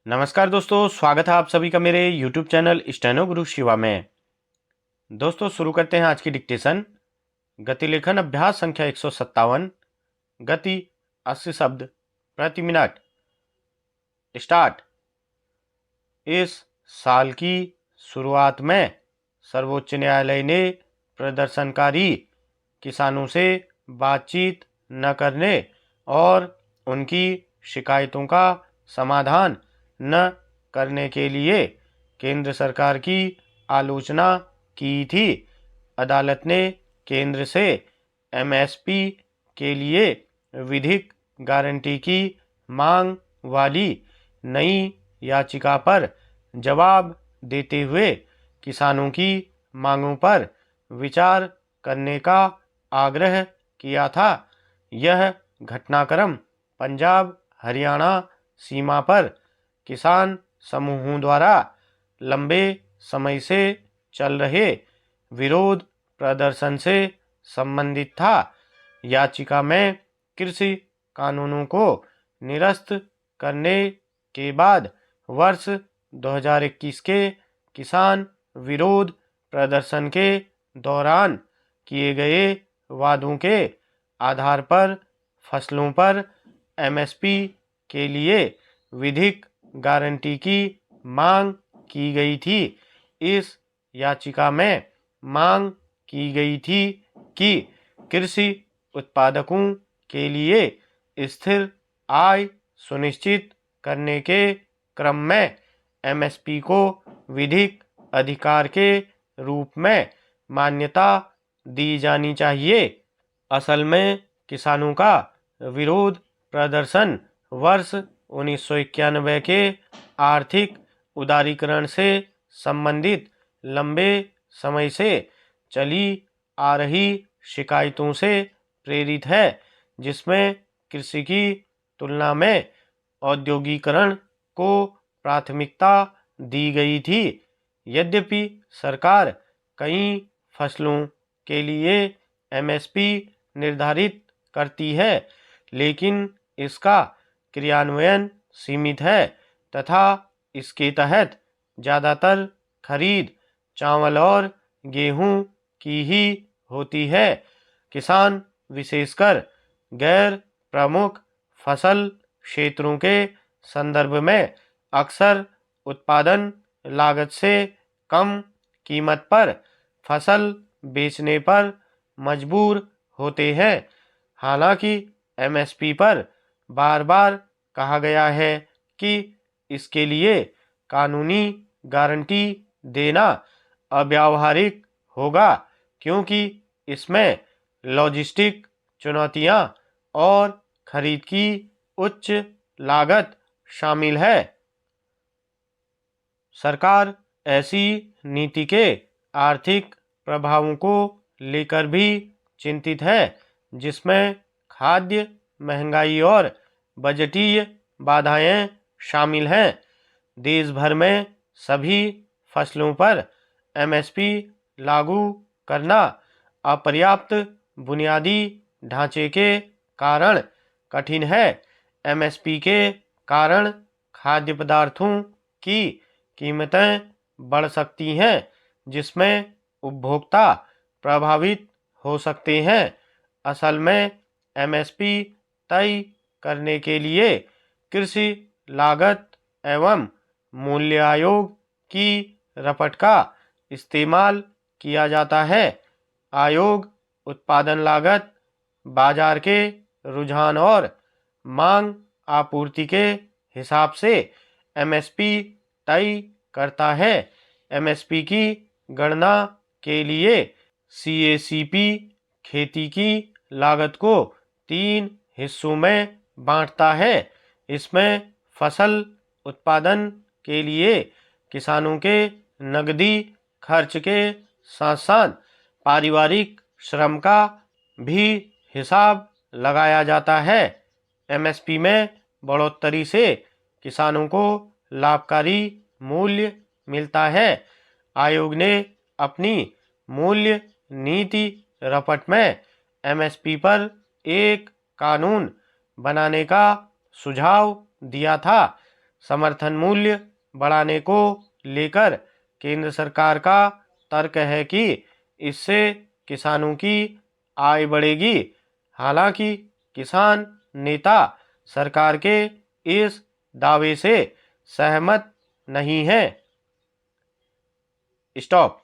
नमस्कार दोस्तों, स्वागत है आप सभी का मेरे YouTube चैनल स्टेनो गुरु शिवा में। दोस्तों शुरू करते हैं आज की डिक्टेशन। गति लेखन अभ्यास संख्या 157। गति 80 शब्द प्रति मिनट। स्टार्ट। इस साल की शुरुआत में सर्वोच्च न्यायालय ने प्रदर्शनकारी किसानों से बातचीत न करने और उनकी शिकायतों का समाधान न करने के लिए केंद्र सरकार की आलोचना की थी। अदालत ने केंद्र से एमएसपी के लिए विधिक गारंटी की मांग वाली नई याचिका पर जवाब देते हुए किसानों की मांगों पर विचार करने का आग्रह किया था। यह घटनाक्रम पंजाब हरियाणा सीमा पर किसान समूहों द्वारा लंबे समय से चल रहे विरोध प्रदर्शन से संबंधित था। याचिका में कृषि कानूनों को निरस्त करने के बाद वर्ष 2021 के किसान विरोध प्रदर्शन के दौरान किए गए वादों के आधार पर फसलों पर एमएसपी के लिए विधिक गारंटी की मांग की गई थी। इस याचिका में मांग की गई थी कि कृषि उत्पादकों के लिए स्थिर आय सुनिश्चित करने के क्रम में एमएसपी को विधिक अधिकार के रूप में मान्यता दी जानी चाहिए। असल में किसानों का विरोध प्रदर्शन वर्ष 1991 के आर्थिक उदारीकरण से संबंधित लंबे समय से चली आ रही शिकायतों से प्रेरित है, जिसमें कृषि की तुलना में औद्योगिकरण को प्राथमिकता दी गई थी। यद्यपि सरकार कई फसलों के लिए एमएसपी निर्धारित करती है, लेकिन इसका क्रियान्वयन सीमित है तथा इसके तहत ज़्यादातर खरीद चावल और गेहूं की ही होती है। किसान विशेषकर गैर प्रमुख फसल क्षेत्रों के संदर्भ में अक्सर उत्पादन लागत से कम कीमत पर फसल बेचने पर मजबूर होते हैं। हालांकि एमएसपी पर बार बार कहा गया है कि इसके लिए कानूनी गारंटी देना अव्यावहारिक होगा, क्योंकि इसमें लॉजिस्टिक चुनौतियां और खरीद की उच्च लागत शामिल है। सरकार ऐसी नीति के आर्थिक प्रभावों को लेकर भी चिंतित है, जिसमें खाद्य महंगाई और बजटीय बाधाएं शामिल हैं। देश भर में सभी फसलों पर एमएसपी लागू करना अपर्याप्त बुनियादी ढांचे के कारण कठिन है। एमएसपी के कारण खाद्य पदार्थों की कीमतें बढ़ सकती हैं, जिसमें उपभोक्ता प्रभावित हो सकते हैं। असल में एमएसपी तय करने के लिए कृषि लागत एवं मूल्य आयोग की रपट का इस्तेमाल किया जाता है। आयोग उत्पादन लागत, बाजार के रुझान और मांग आपूर्ति के हिसाब से एमएसपी तय करता है। एमएसपी की गणना के लिए सीएसीपी खेती की लागत को 3 हिस्सों में बांटता है। इसमें फसल उत्पादन के लिए किसानों के नकदी खर्च के साथ साथ पारिवारिक श्रम का भी हिसाब लगाया जाता है। एमएसपी में बढ़ोतरी से किसानों को लाभकारी मूल्य मिलता है। आयोग ने अपनी मूल्य नीति रपट में एमएसपी पर एक कानून बनाने का सुझाव दिया था। समर्थन मूल्य बढ़ाने को लेकर केंद्र सरकार का तर्क है कि इससे किसानों की आय बढ़ेगी। हालांकि किसान नेता सरकार के इस दावे से सहमत नहीं हैं। स्टॉप।